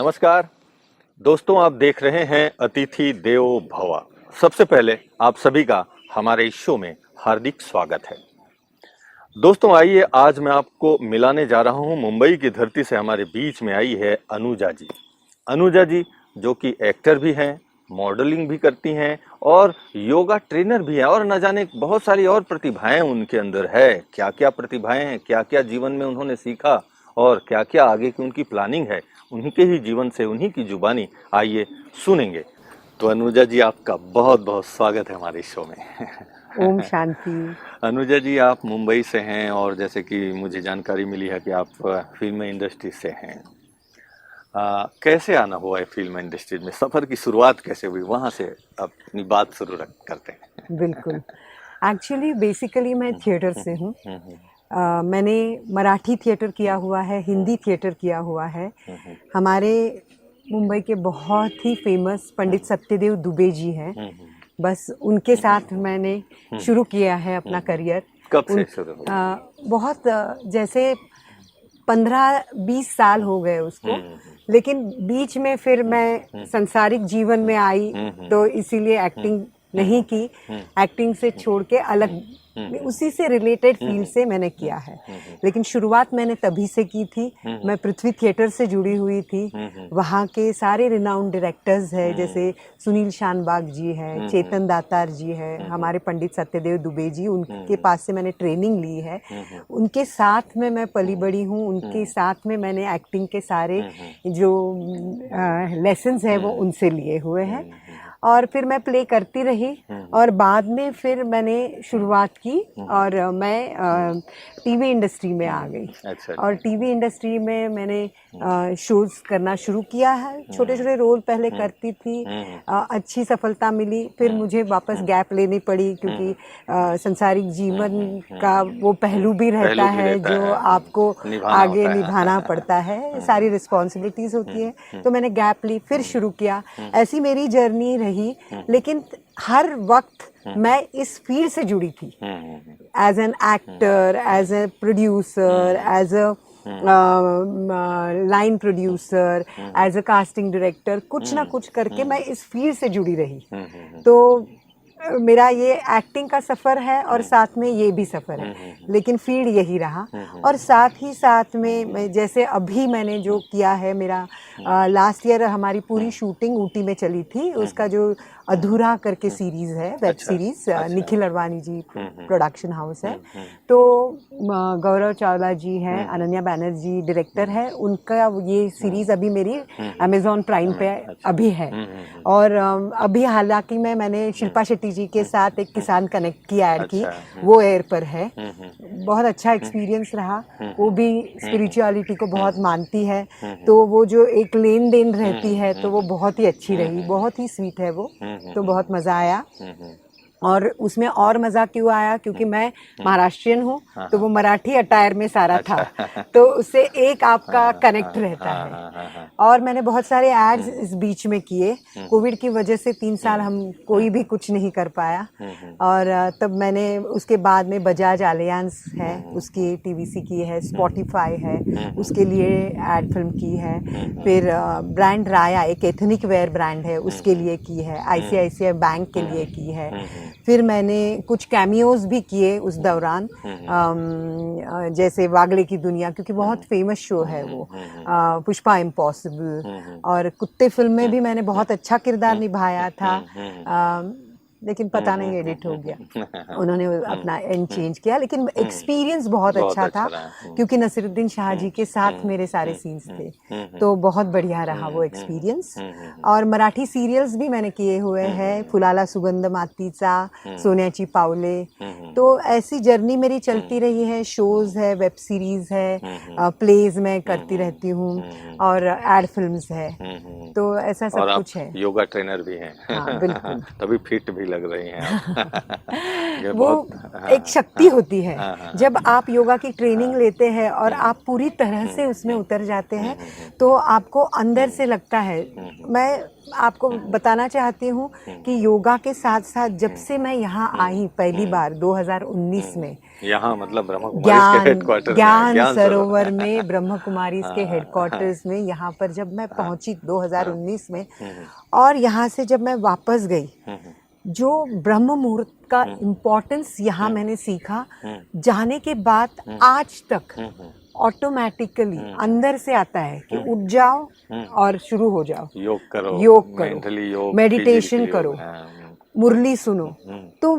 नमस्कार दोस्तों, आप देख रहे हैं अतिथि देवो भव। सबसे पहले आप सभी का हमारे इस शो में हार्दिक स्वागत है। दोस्तों आइए, आज मैं आपको मिलाने जा रहा हूं मुंबई की धरती से हमारे बीच में आई है अनुजा जी। अनुजा जी जो कि एक्टर भी हैं, मॉडलिंग भी करती हैं और योगा ट्रेनर भी हैं, और न जाने बहुत सारी और प्रतिभाएं उनके अंदर है। क्या क्या प्रतिभाएं हैं, क्या क्या जीवन में उन्होंने सीखा और क्या क्या आगे की उनकी प्लानिंग है, उन्हीं के ही जीवन से, उन्हीं की जुबानी आइए सुनेंगे। तो अनुजा जी, आपका बहुत बहुत स्वागत है हमारे शो में। ओम शांति। अनुजा जी, आप मुंबई से हैं और जैसे कि मुझे जानकारी मिली है कि आप फिल्म इंडस्ट्री से हैं। कैसे आना हुआ है फिल्म इंडस्ट्री में, सफर की शुरुआत कैसे हुई, वहां से अपनी बात शुरू करते हैं। बिल्कुल। एक्चुअली बेसिकली मैं थिएटर से हूँ। मैंने मराठी थिएटर किया हुआ है, हिंदी थिएटर किया हुआ है। हमारे मुंबई के बहुत ही फेमस पंडित सत्यदेव दुबे जी हैं, बस उनके साथ मैंने शुरू किया है अपना करियर। कब से शुरू हुआ? बहुत जैसे 15-20 साल हो गए उसको, लेकिन बीच में फिर मैं संसारिक जीवन में आई, तो इसीलिए एक्टिंग नहीं की। एक्टिंग से छोड़ के अलग उसी से रिलेटेड फील्ड से मैंने किया है, लेकिन शुरुआत मैंने तभी से की थी। मैं पृथ्वी थिएटर से जुड़ी हुई थी। वहाँ के सारे रिनाउंड डायरेक्टर्स हैं, जैसे सुनील शानबाग जी हैं, चेतन दातार जी हैं, हमारे पंडित सत्यदेव दुबे जी, उनके पास से मैंने ट्रेनिंग ली है। उनके साथ में मैं पली बड़ी हूँ, उनके साथ में मैंने एक्टिंग के सारे जो लेसन्स हैं वो उनसे लिए हुए हैं। और फिर मैं प्ले करती रही और बाद में फिर मैंने शुरुआत की और मैं टीवी इंडस्ट्री में आ गई। अच्छा। और टीवी इंडस्ट्री में मैंने शोज करना शुरू किया है। छोटे छोटे रोल पहले करती थी, अच्छी सफलता मिली। फिर मुझे वापस गैप लेनी पड़ी, क्योंकि संसारिक जीवन का वो पहलू भी रहता है जो आपको आगे निभाना पड़ता है, सारी रिस्पॉन्सिबिलिटीज होती है। तो मैंने गैप ली, फिर शुरू किया। ऐसी मेरी जर्नी रही, लेकिन हर वक्त मैं इस फील्ड से जुड़ी थी, as an actor, as a producer, as a line producer, as a casting director, कुछ ना कुछ करके मैं इस फील्ड से जुड़ी रही। तो मेरा ये एक्टिंग का सफ़र है और साथ में ये भी सफ़र है, लेकिन फील्ड यही रहा। और साथ ही साथ में मैं जैसे अभी मैंने जो किया है, मेरा लास्ट ईयर हमारी पूरी शूटिंग ऊटी में चली थी। उसका जो अधूरा करके सीरीज़ है, web series, Nikhil Advani ji production house है। तो गौरव चावला जी हैं, अनन्या बैनर्जी डायरेक्टर है, उनका ये सीरीज़ अभी मेरी अमेज़ॉन प्राइम पे अभी है। और अभी हालांकि मैंने शिल्पा शेट्टी जी के साथ एक किसान कनेक्ट की ऐड की, वो एयर पर है। बहुत अच्छा एक्सपीरियंस रहा। वो भी स्पिरिचुअलिटी को बहुत मानती है, तो वो जो एक लेन देन रहती है, तो वो बहुत ही अच्छी रही, बहुत ही स्वीट है वो। तो बहुत मज़ा आया। और उसमें और मज़ा क्यों आया, क्योंकि मैं महाराष्ट्रियन हूँ, तो वो मराठी अटायर में सारा था, तो उससे एक आपका कनेक्ट रहता है। और मैंने बहुत सारे एड्स इस बीच में किए। कोविड की वजह से 3 साल हम कोई भी कुछ नहीं कर पाया। और तब मैंने उसके बाद में बजाज एलियांस है, उसकी टीवीसी की है, स्पॉटिफाई है, उसके लिए एड फिल्म की है। फिर ब्रांड राया, एक एथनिक वेयर ब्रांड है, उसके लिए की है। ICICI बैंक के लिए की है। फिर मैंने कुछ कैमियोज भी किए उस दौरान, जैसे वागले की दुनिया, क्योंकि बहुत फेमस शो है वो, पुष्पा इम्पॉसिबल, और कुत्ते फिल्म में भी मैंने बहुत अच्छा किरदार निभाया था। लेकिन पता नहीं एडिट हो गया, उन्होंने अपना एंड चेंज किया। लेकिन एक्सपीरियंस बहुत अच्छा था, क्योंकि नसीरुद्दीन शाह जी के साथ मेरे सारे सीन्स थे, तो बहुत बढ़िया रहा वो एक्सपीरियंस। और मराठी सीरियल्स भी मैंने किए हुए हैं, फुलाला सुगंध मातीचा, सोन्याची पावले। तो ऐसी जर्नी मेरी चलती रही है। शोज है, वेब सीरीज है, प्लेज मैं करती रहती हूँ, और एड फिल्म्स है। तो ऐसा सब कुछ है। योगा ट्रेनर भी हैं। हाँ, बिल्कुल। तभी फिट भी लग रही हैं आप। वो एक शक्ति होती है। जब आप योगा की ट्रेनिंग लेते हैं और आप पूरी तरह से उसमें उतर जाते हैं तो आपको अंदर से लगता है। मैं आपको बताना चाहती हूँ कि योगा के साथ साथ जब से मैं यहाँ आई पहली बार 2019 में, यहाँ मतलब ब्रह्मा कुमारीज के हेडक्वार्टर ज्ञान सरोवर में ब्रह्मा कुमारीज के हेडक्वार्टर्स में यहाँ पर जब मैं पहुंची 2019 में, और यहाँ से जब मैं वापस गई, जो ब्रह्म मुहूर्त का इम्पोर्टेंस यहाँ मैंने सीखा, जाने के बाद आज तक ऑटोमेटिकली अंदर से आता है कि उठ जाओ और शुरू हो जाओ, योग करो, मेडिटेशन करो, मुरली सुनो। तो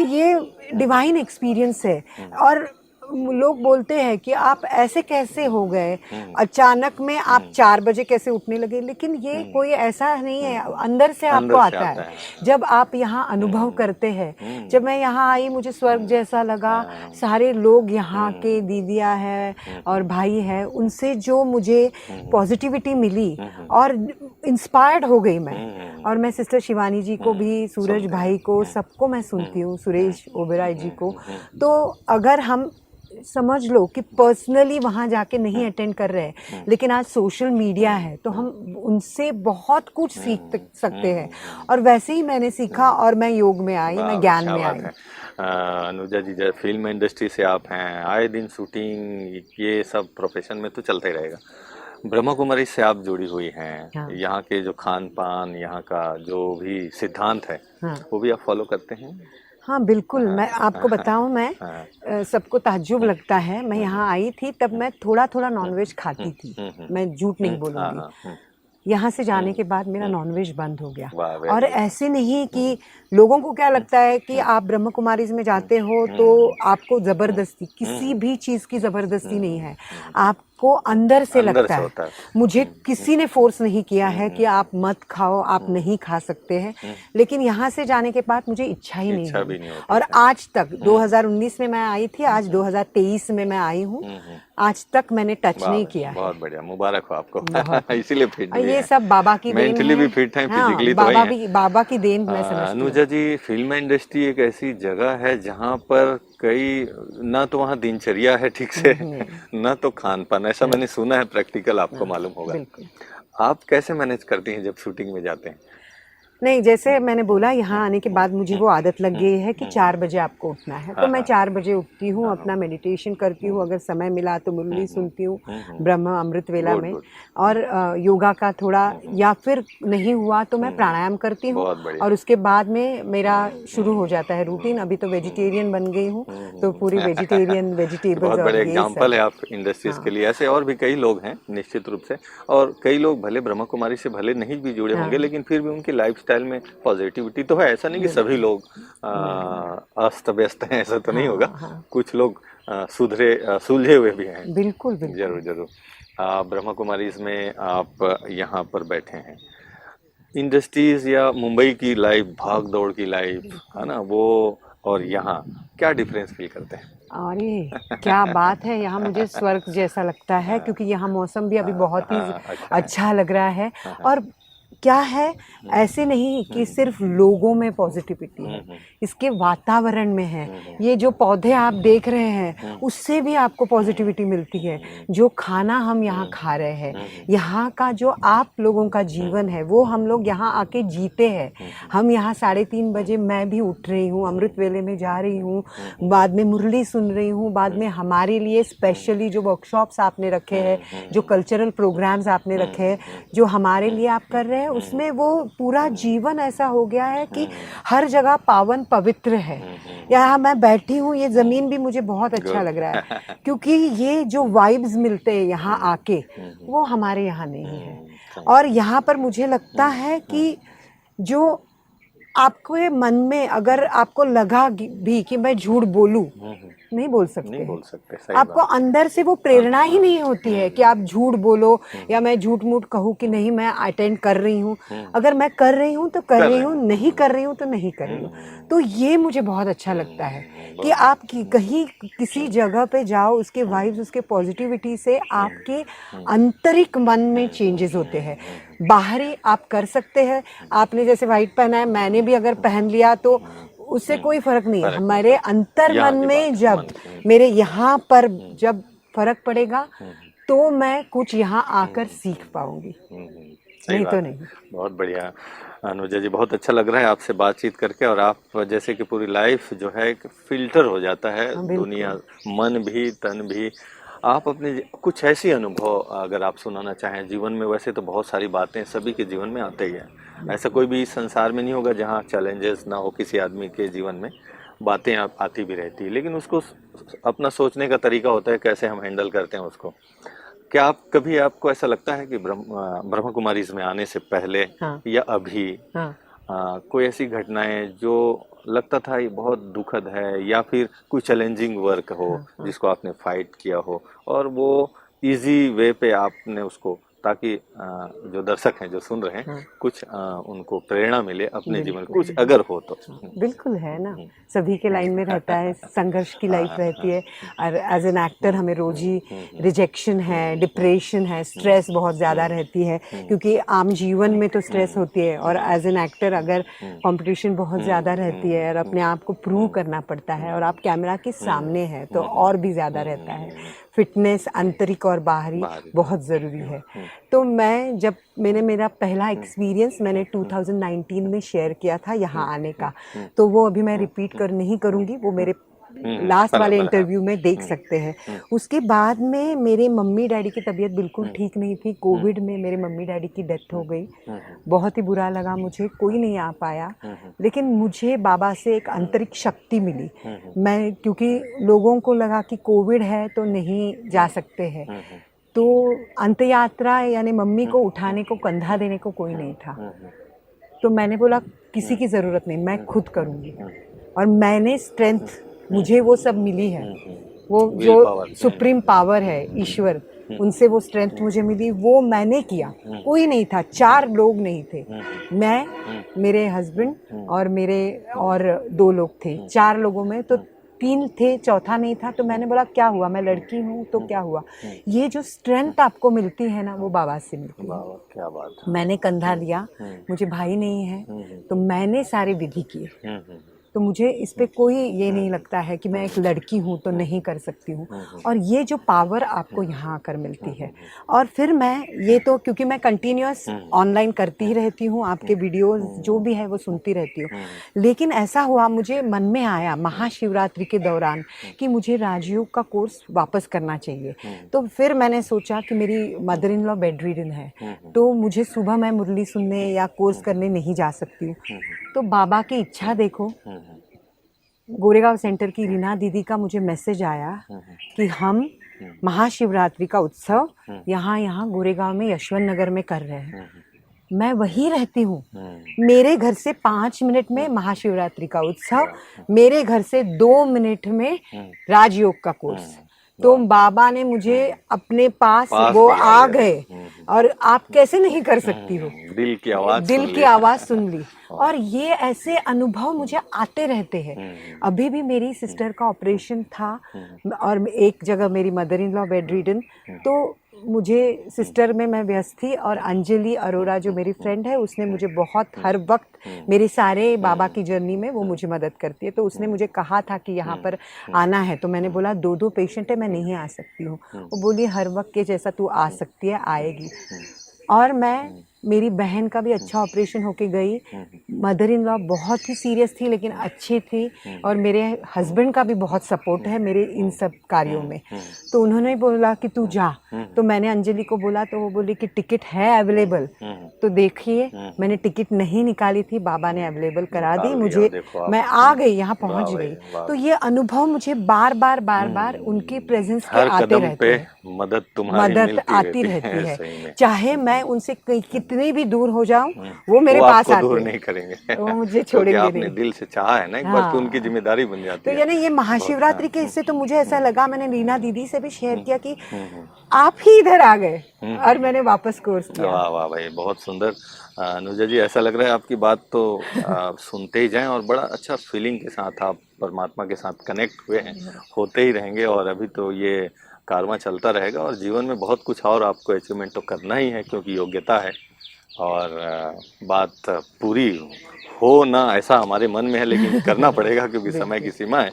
ये डिवाइन एक्सपीरियंस है। और लोग बोलते हैं कि आप ऐसे कैसे हो गए, अचानक में आप 4 बजे कैसे उठने लगे, लेकिन ये कोई ऐसा नहीं है, अंदर से आपको आता है। जब आप यहाँ अनुभव करते हैं, जब मैं यहाँ आई मुझे स्वर्ग जैसा लगा। सारे लोग यहाँ के दीदियाँ हैं और भाई हैं, उनसे जो मुझे पॉजिटिविटी मिली और इंस्पायर्ड हो गई मैं। और मैं सिस्टर शिवानी जी को भी, सूरज भाई को, सबको मैं सुनती हूँ, सुरेश ओबेरॉय जी को। तो अगर हम समझ लो कि पर्सनली वहाँ जाके नहीं अटेंड कर रहे हैं, लेकिन आज सोशल मीडिया है तो हम उनसे बहुत कुछ सीख सकते हैं। और वैसे ही मैंने सीखा और मैं योग में आई, मैं ज्ञान में आई। अनुजा जी, फिल्म इंडस्ट्री से आप हैं, आए दिन शूटिंग ये सब प्रोफेशन में तो चलता ही रहेगा। ब्रह्मा कुमारी से आप जुड़ी हुई हैं। हाँ। यहाँ के जो खान पान, यहाँ का जो भी सिद्धांत है, हाँ, वो भी आप फॉलो करते हैं? हाँ बिल्कुल। मैं आपको बताऊं, मैं सबको ताज्जुब लगता है, मैं यहाँ आई थी तब मैं थोड़ा थोड़ा नॉनवेज खाती थी, मैं झूठ नहीं बोलूँगी। यहाँ से जाने के बाद मेरा नॉनवेज बंद हो गया। और ऐसे नहीं कि लोगों को क्या लगता है कि आप ब्रह्म कुमारीज में जाते हो तो आपको जबरदस्ती, किसी भी चीज़ की जबरदस्ती नहीं है, आपको अंदर से लगता है। मुझे किसी ने फोर्स नहीं किया है कि आप मत खाओ, आप नहीं खा सकते हैं, लेकिन यहाँ से जाने के बाद मुझे इच्छा ही नहीं हुई। और आज तक 2019 में मैं आई थी, आज 2023 में मैं आई हूँ, आज तक मैंने टच नहीं किया। बहुत बढ़िया, मुबारक हो आपको। इसीलिए फिट भी ये सब बाबा की देन है। मेंटली भी फिट है, फिजिकली तो है। बाबा की देन मैं समझती हूँ। अनुजा जी, फिल्म इंडस्ट्री एक ऐसी जगह है जहाँ पर कई ना तो वहाँ दिनचर्या है ठीक से, ना तो खान पान, ऐसा मैंने सुना है, प्रैक्टिकल आपको मालूम होगा। आप कैसे मैनेज करती हैं जब शूटिंग में जाते हैं? नहीं, जैसे मैंने बोला, यहाँ आने के बाद मुझे वो आदत लग गई है कि 4 बजे आपको उठना है, तो मैं 4 बजे उठती हूँ, अपना मेडिटेशन करती हूँ, अगर समय मिला तो मुरली सुनती हूँ ब्रह्म अमृत वेला में, और योगा का थोड़ा, या फिर नहीं हुआ तो मैं प्राणायाम करती हूँ। और उसके बाद में मेरा शुरू हो जाता है रूटीन। अभी तो वेजिटेरियन बन गई हूँ, तो पूरी वेजिटेरियन, वेजिटेबल्स। बहुत बड़े एग्जाम्पल है आप इंडस्ट्रीज के लिए। ऐसे और भी कई लोग हैं निश्चित रूप से, और कई लोग भले ब्रह्मा कुमारी से भले नहीं भी जुड़े होंगे, लेकिन फिर भी उनकी लाइफ स्टाइल में पॉजिटिविटी तो है। ऐसा नहीं कि सभी लोग अस्त व्यस्त हैं, ऐसा तो नहीं होगा। कुछ लोग सुलझे हुए भी हैं। बिल्कुल जरूर जरूर। ब्रह्मा कुमारीज में आप यहाँ पर बैठे हैं, इंडस्ट्रीज या मुंबई की लाइफ, भाग दौड़ की लाइफ है ना, वो और यहाँ क्या डिफरेंस फील करते हैं? अरे क्या बात है, यहाँ मुझे स्वर्ग जैसा लगता है, क्योंकि यहाँ मौसम भी अभी बहुत ही अच्छा लग रहा है। और क्या है, ऐसे नहीं कि सिर्फ लोगों में पॉजिटिविटी है, इसके वातावरण में है। ये जो पौधे आप देख रहे हैं, उससे भी आपको पॉजिटिविटी मिलती है। जो खाना हम यहाँ खा रहे हैं, यहाँ का जो आप लोगों का जीवन है, वो हम लोग यहाँ आके जीते हैं। हम यहाँ 3:30 बजे मैं भी उठ रही हूँ, अमृत वेले में जा रही हूँ, बाद में मुरली सुन रही हूँ, बाद में हमारे लिए स्पेशली जो वर्कशॉप्स आपने रखे हैं, जो कल्चरल प्रोग्राम्स आपने रखे हैं, जो हमारे लिए आप कर रहे हैं, उसमें वो पूरा जीवन ऐसा हो गया है कि हर जगह पावन पवित्र है। यहाँ मैं बैठी हूँ, ये ज़मीन भी मुझे बहुत अच्छा लग रहा है, क्योंकि ये जो वाइब्स मिलते हैं यहाँ आके, वो हमारे यहाँ नहीं है। और यहाँ पर मुझे लगता है कि जो आपके मन में अगर आपको लगा भी कि मैं झूठ बोलूं, नहीं बोल सकते, आपको अंदर से वो प्रेरणा ही नहीं होती है कि आप झूठ बोलो, या मैं झूठ मूठ कहूँ कि नहीं मैं अटेंड कर रही हूँ। अगर मैं कर रही हूँ तो कर रही हूँ, नहीं कर रही हूँ तो नहीं कर रही हूँ। तो ये मुझे बहुत अच्छा लगता है कि आप कहीं किसी जगह पे जाओ, उसके वाइब्स, उसके पॉजिटिविटी से आपके आंतरिक मन में चेंजेस होते हैं। बाहरी आप कर सकते हैं, आपने जैसे वाइट पहना है, मैंने भी अगर पहन लिया तो उससे कोई फर्क नहीं है। फर्क हमारे अंतर यहाँ मन की में बात, जब मन, मेरे यहाँ पर जब फर्क पड़ेगा हम्म, तो मैं कुछ यहाँ आकर सीख पाऊंगी, सही नहीं बात तो है। नहीं। बहुत बढ़िया अनुजा जी, बहुत अच्छा लग रहा है आपसे बातचीत करके। और आप जैसे कि पूरी लाइफ जो है एक फिल्टर हो जाता है, हाँ, दुनिया, बिल्कुल। मन भी तन भी। आप अपने कुछ ऐसी अनुभव अगर आप सुनाना चाहें जीवन में, वैसे तो बहुत सारी बातें सभी के जीवन में आते ही है, ऐसा कोई भी इस संसार में नहीं होगा जहाँ चैलेंजेस ना हो किसी आदमी के जीवन में। बातें आती भी रहती है, लेकिन उसको अपना सोचने का तरीका होता है, कैसे हम हैंडल करते हैं उसको। क्या आप कभी, आपको ऐसा लगता है कि ब्रह्म कुमारी में आने से पहले हाँ, या अभी हाँ, कोई ऐसी घटनाएं जो लगता था ये बहुत दुखद है, या फिर कोई चैलेंजिंग वर्क हो हाँ, हाँ, जिसको आपने फाइट किया हो और वो इजी वे पे आपने उसको, ताकि जो दर्शक हैं जो सुन रहे हैं, हाँ, कुछ उनको प्रेरणा मिले अपने जीवन में, बिल्कुल। कुछ अगर हो तो। हाँ, बिल्कुल है ना। सभी के लाइन में रहता है, संघर्ष की लाइफ रहती है। और एज एन एक्टर हमें रोज ही रिजेक्शन है, डिप्रेशन है, स्ट्रेस बहुत ज़्यादा रहती है, क्योंकि आम जीवन में तो स्ट्रेस होती है, और एज एन एक्टर अगर कंपटीशन बहुत ज़्यादा रहती है और अपने आप को प्रूव करना पड़ता है और आप कैमरा के सामने हैं तो और भी ज़्यादा रहता है। फिटनेस आंतरिक और बाहरी बहुत ज़रूरी है। तो मैं जब मैंने मेरा पहला एक्सपीरियंस मैंने 2019 में शेयर किया था यहाँ आने का, तो वो अभी मैं रिपीट नहीं करूँगी, वो मेरे लास्ट वाले बराबर, हाँ। इंटरव्यू में देख सकते हैं। उसके बाद में मेरे मम्मी डैडी की तबीयत बिल्कुल ठीक नहीं थी। कोविड में मेरे मम्मी डैडी की डेथ हो गई। बहुत ही बुरा लगा मुझे, कोई नहीं आ पाया, लेकिन मुझे बाबा से एक आंतरिक शक्ति मिली। मैं, क्योंकि लोगों को लगा कि कोविड है तो नहीं जा सकते हैं, तो अंत यात्रा यानी मम्मी को उठाने को, कंधा देने को कोई नहीं था। तो मैंने बोला किसी की ज़रूरत नहीं, मैं खुद करूँगी। और मैंने स्ट्रेंथ, मुझे वो सब मिली है, वो विल जो पावर। सुप्रीम पावर है ईश्वर, उनसे वो स्ट्रेंथ मुझे मिली, वो मैंने किया। कोई नहीं था, 4 लोग नहीं थे, मैं, मेरे हस्बैंड और मेरे और 2 लोग थे। 4 लोगों में तो 3 थे, चौथा नहीं था। तो मैंने बोला क्या हुआ, मैं लड़की हूँ तो क्या हुआ। ये जो स्ट्रेंथ आपको मिलती है ना, वो बाबा से मिलती है। वाह, क्या बात है। मैंने कंधा लिया, मुझे भाई नहीं है, तो मैंने सारे विधि किए। तो मुझे इस पे कोई ये नहीं लगता है कि मैं एक लड़की हूँ तो नहीं कर सकती हूँ। और ये जो पावर आपको यहाँ आकर मिलती है, और फिर मैं ये तो, क्योंकि मैं कंटिन्यूअस ऑनलाइन करती ही रहती हूँ, आपके वीडियोस जो भी है वो सुनती रहती हूँ। लेकिन ऐसा हुआ, मुझे मन में आया महाशिवरात्रि के दौरान कि मुझे राजयोग का कोर्स वापस करना चाहिए। तो फिर मैंने सोचा कि मेरी mother in law bed ridden है, तो मुझे सुबह मैं मुरली सुनने या कोर्स करने नहीं जा सकती हूँ। तो बाबा की इच्छा देखो, गोरेगांव सेंटर की रीना दीदी का मुझे मैसेज आया कि हम महाशिवरात्रि का उत्सव यहाँ गोरेगांव में यशवंत नगर में कर रहे हैं। मैं वहीं रहती हूँ, मेरे घर से 5 मिनट में महाशिवरात्रि का उत्सव, मेरे घर से 2 मिनट में राजयोग का कोर्स। तो बाबा ने मुझे अपने पास वो बुला आ लिया। गए, और आप कैसे नहीं कर सकती हो, दिल की आवाज दिल सुन की ली। आवाज सुन ली। और ये ऐसे अनुभव मुझे आते रहते हैं। अभी भी मेरी सिस्टर का ऑपरेशन था, और एक जगह मेरी mother in law bed ridden, तो मुझे सिस्टर में मैं व्यस्त थी, और अंजलि अरोरा जो मेरी फ्रेंड है, उसने मुझे बहुत हर वक्त मेरे सारे बाबा की जर्नी में वो मुझे मदद करती है। तो उसने मुझे कहा था कि यहाँ पर आना है, तो मैंने बोला 2-2 पेशेंट है, मैं नहीं आ सकती हूँ। वो बोली हर वक्त के जैसा तू आ सकती है, आएगी। और मैं, मेरी बहन का भी अच्छा ऑपरेशन होके गई। मदर इन लॉ बहुत ही सीरियस थी लेकिन अच्छी थी, और मेरे हस्बैंड का भी बहुत सपोर्ट है मेरे इन सब कार्यों में। तो उन्होंने बोला कि तू जा। तो मैंने अंजलि को बोला, तो वो बोली कि टिकट है अवेलेबल। तो देखिए, मैंने टिकट नहीं निकाली थी, बाबा ने अवेलेबल करा दी मुझे, मैं आ गई, यहाँ पहुँच गई। तो ये अनुभव मुझे बार बार उनकी प्रेजेंस के हर आते कदम रहते पे हैं, मदद तुम्हारी मदद आती रहती है। चाहे मैं उनसे कितनी भी दूर हो जाऊं, वो मेरे पास आपको आते दूर हैं, नहीं करेंगे। वो मुझे क्योंकि छोड़ेंगे आपने नहीं। दिल से चाहा है ना एक बार, तो उनकी जिम्मेदारी बन जाती तो है। यानी ये महाशिवरात्रि के इससे तो मुझे ऐसा लगा, मैंने रीना दीदी से भी शेयर किया कि आप ही इधर आ गए, और मैंने वापस कोर्स किया। वाह वाह भाई, बहुत सुंदर। अनुजा जी, ऐसा लग रहा है आपकी बात तो सुनते ही जाएं, और बड़ा अच्छा फीलिंग के साथ आप परमात्मा के साथ कनेक्ट हुए हैं, होते ही रहेंगे। और अभी तो ये कारवां चलता रहेगा, और जीवन में बहुत कुछ और आपको अचीवमेंट तो करना ही है, क्योंकि योग्यता है। और बात पूरी हो ना ऐसा हमारे मन में है, लेकिन करना पड़ेगा क्योंकि समय की सीमा है।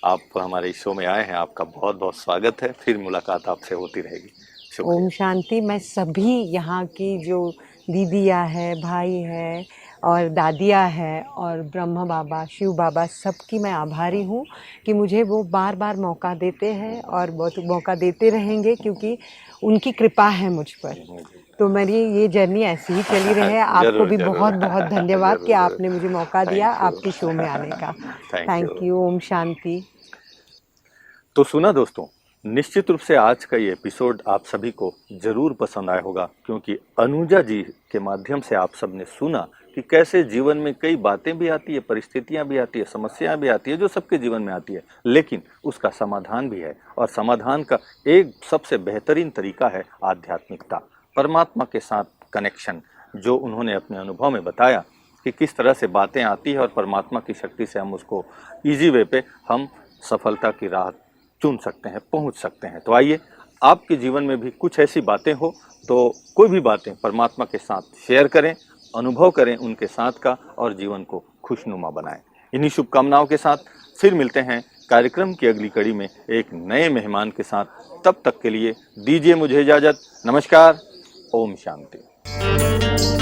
आप हमारे इस शो में आए हैं, आपका बहुत बहुत स्वागत है। फिर मुलाकात आपसे होती रहेगी। शुक्रिया। ओम शांति। मैं सभी यहाँ की जो दीदियाँ है, भाई है और दादियाँ है और ब्रह्म बाबा, शिव बाबा, सबकी मैं आभारी हूँ कि मुझे वो बार बार मौका देते हैं और बहुत मौका देते रहेंगे, क्योंकि उनकी कृपा है मुझ पर। तो मेरी ये जर्नी ऐसी ही चली रहे। आपको जरूर भी जरूर बहुत बहुत धन्यवाद जरूर कि जरूर। आपने मुझे मौका दिया थैंक यू। आपके शो में आने का। Thank you. Thank you. ओम शांति। तो सुना दोस्तों, निश्चित रूप से आज का ये एपिसोड आप सभी को जरूर पसंद आया होगा, क्योंकि अनुजा जी के माध्यम से आप सबने सुना कि कैसे जीवन में कई बातें भी आती है, परिस्थितियां भी आती है, समस्याएं भी आती है, जो सबके जीवन में आती है, लेकिन उसका समाधान भी है। और समाधान का एक सबसे बेहतरीन तरीका है आध्यात्मिकता, परमात्मा के साथ कनेक्शन, जो उन्होंने अपने अनुभव में बताया कि किस तरह से बातें आती है और परमात्मा की शक्ति से हम उसको इजी वे पे हम सफलता की राह चुन सकते हैं, पहुंच सकते हैं। तो आइए, आपके जीवन में भी कुछ ऐसी बातें हो तो कोई भी बातें परमात्मा के साथ शेयर करें, अनुभव करें उनके साथ का, और जीवन को खुशनुमा बनाएं। इन्हीं शुभकामनाओं के साथ फिर मिलते हैं कार्यक्रम की अगली कड़ी में एक नए मेहमान के साथ। तब तक के लिए दीजिए मुझे इजाजत। नमस्कार। ओम शांति।